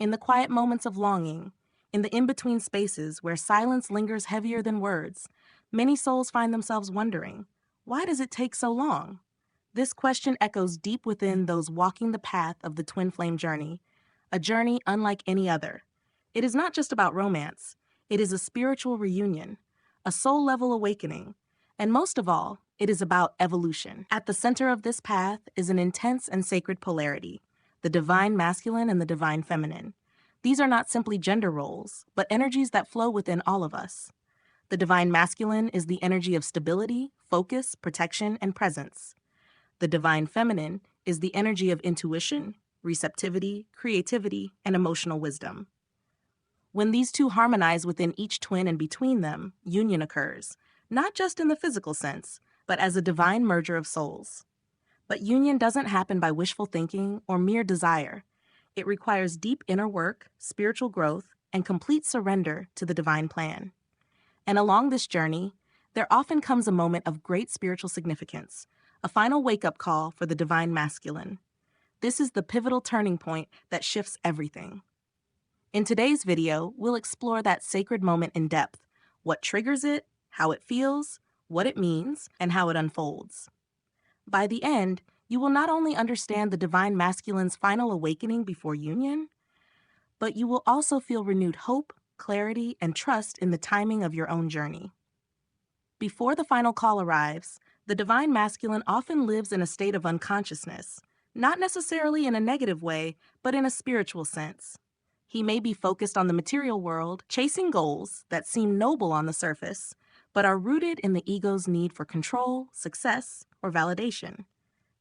in the quiet moments of longing, in the in-between spaces where silence lingers heavier than words, many souls find themselves wondering, why does it take so long? This question echoes deep within those walking the path of the twin flame journey, a journey unlike any other. It is not just about romance, it is a spiritual reunion, a soul-level awakening, and most of all, it is about evolution. At the center of this path is an intense and sacred polarity, the divine masculine and the divine feminine. These are not simply gender roles, but energies that flow within all of us. The divine masculine is the energy of stability, focus, protection, and presence. The divine feminine is the energy of intuition, receptivity, creativity, and emotional wisdom. When these two harmonize within each twin and between them, union occurs, not just in the physical sense, but as a divine merger of souls. But union doesn't happen by wishful thinking or mere desire. It requires deep inner work, spiritual growth, and complete surrender to the divine plan. And along this journey, there often comes a moment of great spiritual significance, a final wake-up call for the divine masculine. This is the pivotal turning point that shifts everything. In today's video, we'll explore that sacred moment in depth, what triggers it, how it feels, what it means, and how it unfolds. By the end, you will not only understand the divine masculine's final awakening before union, but you will also feel renewed hope, clarity, and trust in the timing of your own journey. Before the final call arrives, the divine masculine often lives in a state of unconsciousness, not necessarily in a negative way, but in a spiritual sense. He may be focused on the material world, chasing goals that seem noble on the surface, but are rooted in the ego's need for control, success, or validation.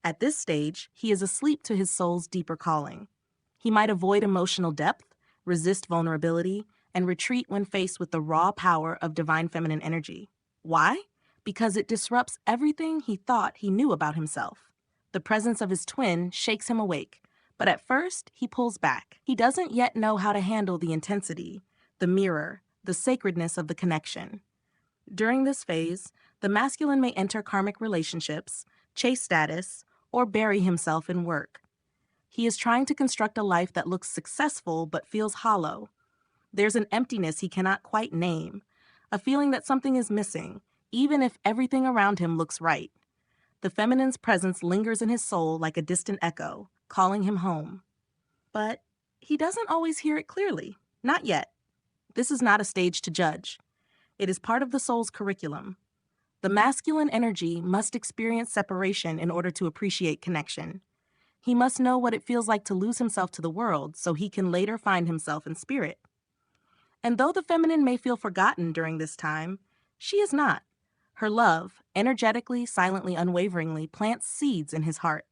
At this stage, he is asleep to his soul's deeper calling. He might avoid emotional depth, resist vulnerability, and retreat when faced with the raw power of divine feminine energy. Why? Because it disrupts everything he thought he knew about himself. The presence of his twin shakes him awake, but at first he pulls back. He doesn't yet know how to handle the intensity, the mirror, the sacredness of the connection. During this phase, the masculine may enter karmic relationships, chase status, or bury himself in work. He is trying to construct a life that looks successful but feels hollow. There's an emptiness he cannot quite name, a feeling that something is missing, even if everything around him looks right. The feminine's presence lingers in his soul like a distant echo, calling him home. But he doesn't always hear it clearly. Not yet. This is not a stage to judge. It is part of the soul's curriculum. The masculine energy must experience separation in order to appreciate connection. He must know what it feels like to lose himself to the world so he can later find himself in spirit. And though the feminine may feel forgotten during this time, she is not. Her love, energetically, silently, unwaveringly, plants seeds in his heart.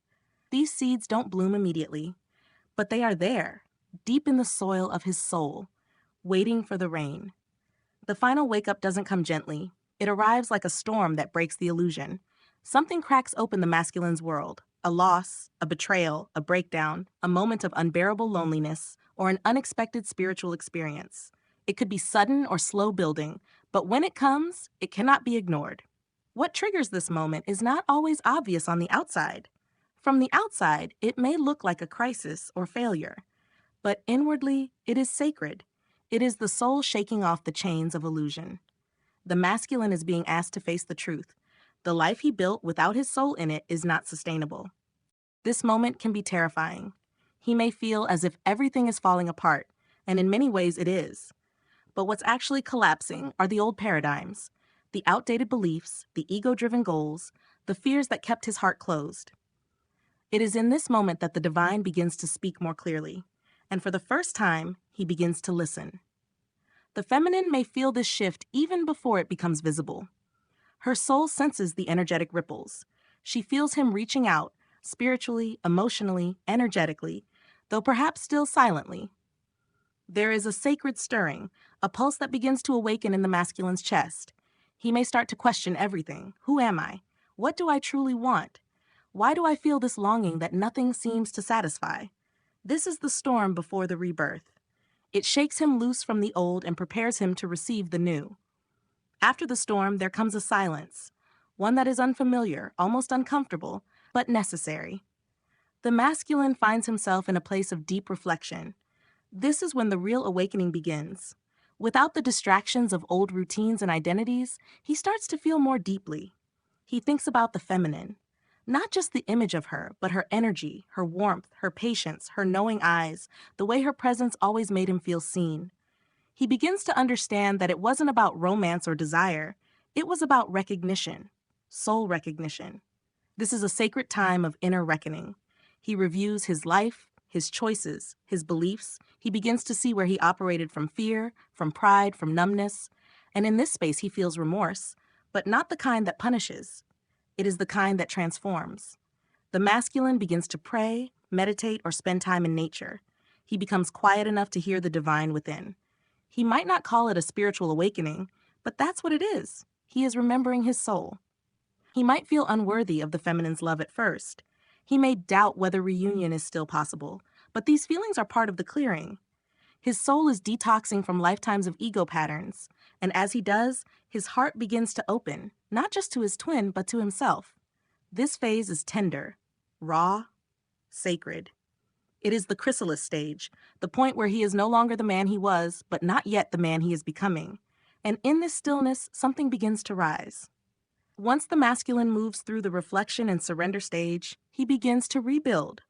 These seeds don't bloom immediately, but they are there, deep in the soil of his soul, waiting for the rain. The final wake-up doesn't come gently. It arrives like a storm that breaks the illusion. Something cracks open the masculine's world. A loss, a betrayal, a breakdown, a moment of unbearable loneliness, or an unexpected spiritual experience. It could be sudden or slow building, but when it comes, it cannot be ignored. What triggers this moment is not always obvious on the outside. From the outside, it may look like a crisis or failure, but inwardly, it is sacred. It is the soul shaking off the chains of illusion. The masculine is being asked to face the truth. The life he built without his soul in it is not sustainable. This moment can be terrifying. He may feel as if everything is falling apart, and in many ways it is. But what's actually collapsing are the old paradigms, the outdated beliefs, the ego-driven goals, the fears that kept his heart closed. It is in this moment that the divine begins to speak more clearly, and for the first time, he begins to listen. The feminine may feel this shift even before it becomes visible. Her soul senses the energetic ripples. She feels him reaching out, spiritually, emotionally, energetically, though perhaps still silently. There is a sacred stirring, a pulse that begins to awaken in the masculine's chest. He may start to question everything. Who am I? What do I truly want? Why do I feel this longing that nothing seems to satisfy? This is the storm before the rebirth. It shakes him loose from the old and prepares him to receive the new. After the storm, there comes a silence, one that is unfamiliar, almost uncomfortable, but necessary. The masculine finds himself in a place of deep reflection. This is when the real awakening begins. Without the distractions of old routines and identities, he starts to feel more deeply. He thinks about the feminine, not just the image of her, but her energy, her warmth, her patience, her knowing eyes, the way her presence always made him feel seen. He begins to understand that it wasn't about romance or desire, it was about recognition, soul recognition. This is a sacred time of inner reckoning. He reviews his life, his choices, his beliefs. He begins to see where he operated from fear, from pride, from numbness. And in this space, he feels remorse, but not the kind that punishes. It is the kind that transforms. The masculine begins to pray, meditate, or spend time in nature. He becomes quiet enough to hear the divine within. He might not call it a spiritual awakening, but that's what it is. He is remembering his soul. He might feel unworthy of the feminine's love at first. He may doubt whether reunion is still possible, but these feelings are part of the clearing. His soul is detoxing from lifetimes of ego patterns, and as he does, his heart begins to open, not just to his twin, but to himself. This phase is tender, raw, sacred. It is the chrysalis stage, the point where he is no longer the man he was, but not yet the man he is becoming. And in this stillness, something begins to rise. Once the masculine moves through the reflection and surrender stage, he begins to rebuild,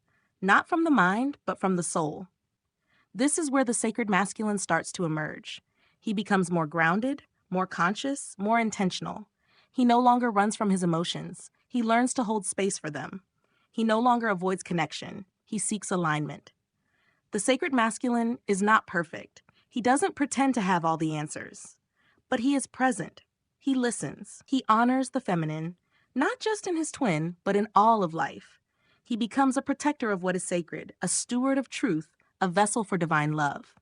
not from the mind, but from the soul. This is where the sacred masculine starts to emerge. He becomes more grounded, more conscious, more intentional. He no longer runs from his emotions. He learns to hold space for them. He no longer avoids connection. He seeks alignment. The sacred masculine is not perfect. He doesn't pretend to have all the answers. But he is present. He listens. He honors the feminine, not just in his twin, but in all of life. He becomes a protector of what is sacred, a steward of truth, a vessel for divine love.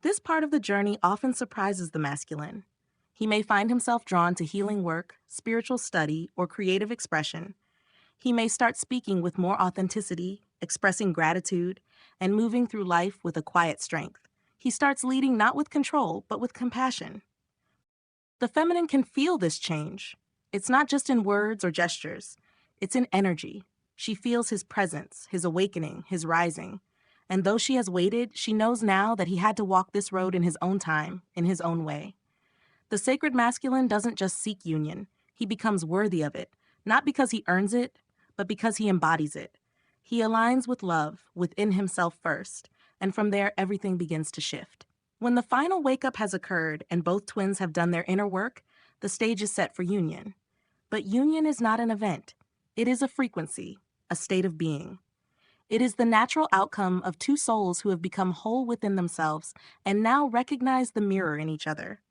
This part of the journey often surprises the masculine. He may find himself drawn to healing work, spiritual study, or creative expression. He may start speaking with more authenticity, expressing gratitude, and moving through life with a quiet strength. He starts leading not with control, but with compassion. The feminine can feel this change. It's not just in words or gestures. It's in energy. She feels his presence, his awakening, his rising. And though she has waited, she knows now that he had to walk this road in his own time, in his own way. The sacred masculine doesn't just seek union. He becomes worthy of it, not because he earns it, but because he embodies it. He aligns with love, within himself first, and from there everything begins to shift. When the final wake-up has occurred and both twins have done their inner work, the stage is set for union. But union is not an event. It is a frequency, a state of being. It is the natural outcome of two souls who have become whole within themselves and now recognize the mirror in each other.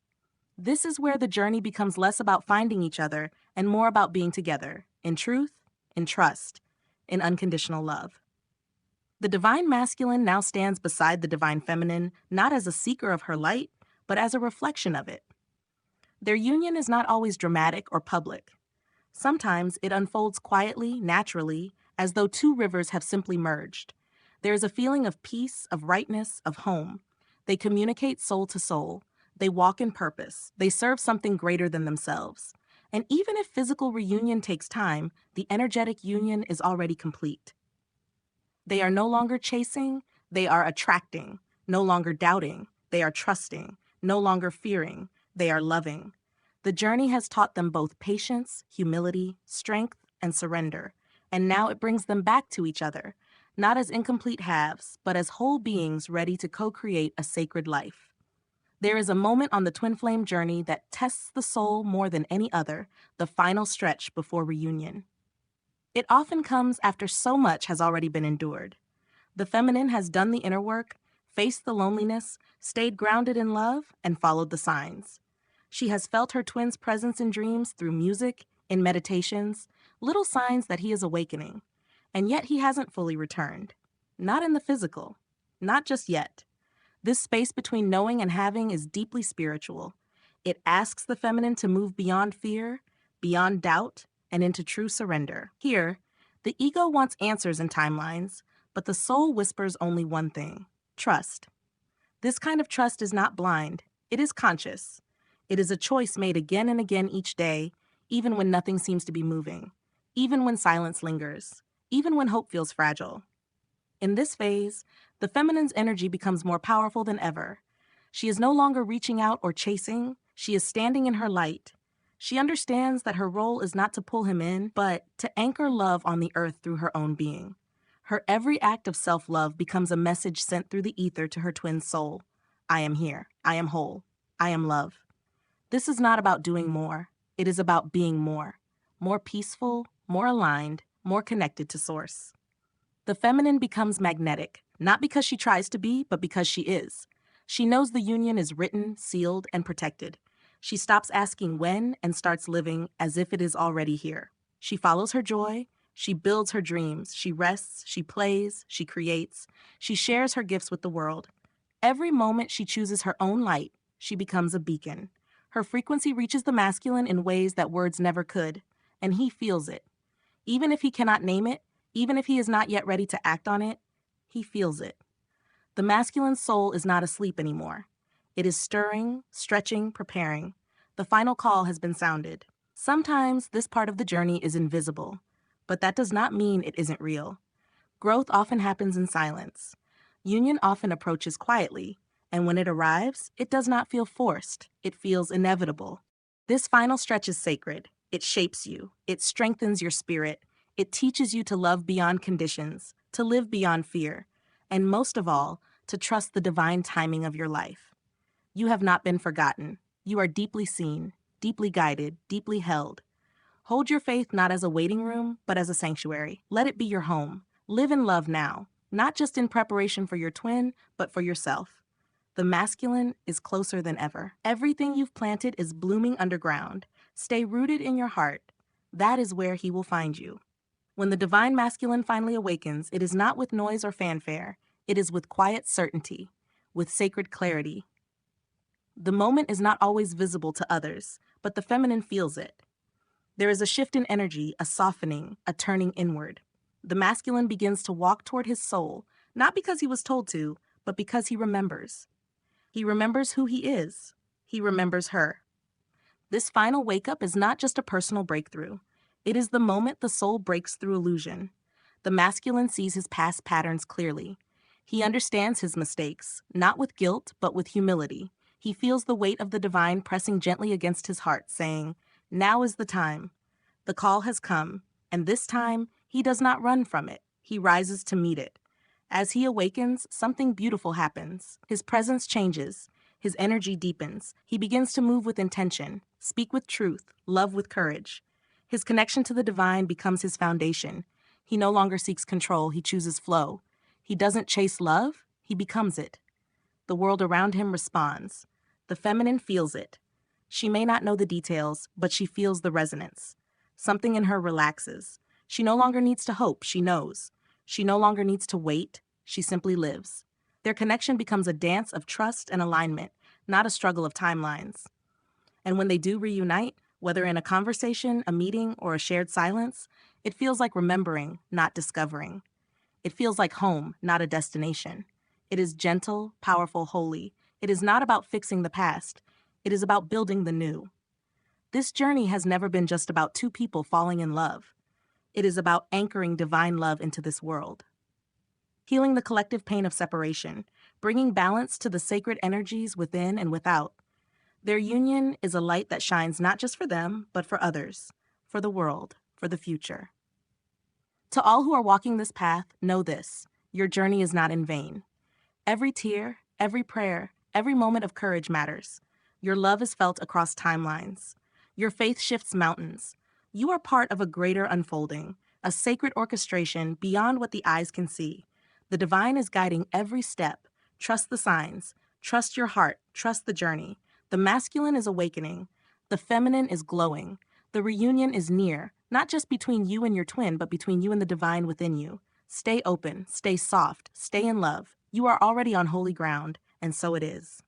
This is where the journey becomes less about finding each other and more about being together, in truth, in trust, in unconditional love. The divine masculine now stands beside the divine feminine, not as a seeker of her light, but as a reflection of it. Their union is not always dramatic or public. Sometimes it unfolds quietly, naturally, as though two rivers have simply merged. There is a feeling of peace, of rightness, of home. They communicate soul to soul. They walk in purpose. They serve something greater than themselves. And even if physical reunion takes time, the energetic union is already complete. They are no longer chasing, they are attracting, no longer doubting, they are trusting, no longer fearing, they are loving. The journey has taught them both patience, humility, strength, and surrender, and now it brings them back to each other, not as incomplete halves, but as whole beings ready to co-create a sacred life. There is a moment on the twin flame journey that tests the soul more than any other, the final stretch before reunion. It often comes after so much has already been endured. The feminine has done the inner work, faced the loneliness, stayed grounded in love, and followed the signs. She has felt her twin's presence in dreams through music, in meditations, little signs that he is awakening. And yet he hasn't fully returned. Not in the physical. Not just yet. This space between knowing and having is deeply spiritual. It asks the feminine to move beyond fear, beyond doubt, and into true surrender. Here, the ego wants answers and timelines, but the soul whispers only one thing: trust. This kind of trust is not blind, it is conscious. It is a choice made again and again each day, even when nothing seems to be moving, even when silence lingers, even when hope feels fragile. In this phase, The feminine's energy becomes more powerful than ever. She is no longer reaching out or chasing, she is standing in her light. She understands that her role is not to pull him in, but to anchor love on the earth through her own being. Her every act of self-love becomes a message sent through the ether to her twin soul. I am here. I am whole. I am love. This is not about doing more. It is about being more. More peaceful, more aligned, more connected to Source. The feminine becomes magnetic, not because she tries to be, but because she is. She knows the union is written, sealed, and protected. She stops asking when and starts living as if it is already here. She follows her joy. She builds her dreams. She rests. She plays. She creates. She shares her gifts with the world. Every moment she chooses her own light, she becomes a beacon. Her frequency reaches the masculine in ways that words never could, and he feels it. Even if he cannot name it, even if he is not yet ready to act on it, he feels it. The masculine soul is not asleep anymore. It is stirring, stretching, preparing. The final call has been sounded. Sometimes this part of the journey is invisible, but that does not mean it isn't real. Growth often happens in silence. Union often approaches quietly, and when it arrives, it does not feel forced. It feels inevitable. This final stretch is sacred. It shapes you. It strengthens your spirit. It teaches you to love beyond conditions, to live beyond fear, and most of all, to trust the divine timing of your life. You have not been forgotten. You are deeply seen, deeply guided, deeply held. Hold your faith not as a waiting room, but as a sanctuary. Let it be your home. Live in love now, not just in preparation for your twin, but for yourself. The masculine is closer than ever. Everything you've planted is blooming underground. Stay rooted in your heart. That is where he will find you. When the divine masculine finally awakens, it is not with noise or fanfare. It is with quiet certainty, with sacred clarity. The moment is not always visible to others, but the feminine feels it. There is a shift in energy, a softening, a turning inward. The masculine begins to walk toward his soul, not because he was told to, but because he remembers. He remembers who he is. He remembers her. This final wake-up is not just a personal breakthrough. It is the moment the soul breaks through illusion. The masculine sees his past patterns clearly. He understands his mistakes, not with guilt, but with humility. He feels the weight of the divine pressing gently against his heart, saying, "Now is the time. The call has come, and this time he does not run from it. He rises to meet it." As he awakens, something beautiful happens. His presence changes. His energy deepens. He begins to move with intention, speak with truth, love with courage. His connection to the divine becomes his foundation. He no longer seeks control, he chooses flow. He doesn't chase love, he becomes it. The world around him responds. The feminine feels it. She may not know the details, but she feels the resonance. Something in her relaxes. She no longer needs to hope, she knows. She no longer needs to wait, she simply lives. Their connection becomes a dance of trust and alignment, not a struggle of timelines. And when they do reunite, whether in a conversation, a meeting, or a shared silence, it feels like remembering, not discovering. It feels like home, not a destination. It is gentle, powerful, holy. It is not about fixing the past. It is about building the new. This journey has never been just about two people falling in love. It is about anchoring divine love into this world. Healing the collective pain of separation, bringing balance to the sacred energies within and without. Their union is a light that shines not just for them, but for others, for the world, for the future. To all who are walking this path, know this: your journey is not in vain. Every tear, every prayer, every moment of courage matters. Your love is felt across timelines. Your faith shifts mountains. You are part of a greater unfolding, a sacred orchestration beyond what the eyes can see. The divine is guiding every step. Trust the signs. Trust your heart. Trust the journey. The masculine is awakening. The feminine is glowing. The reunion is near, not just between you and your twin, but between you and the divine within you. Stay open, stay soft, stay in love. You are already on holy ground, and so it is.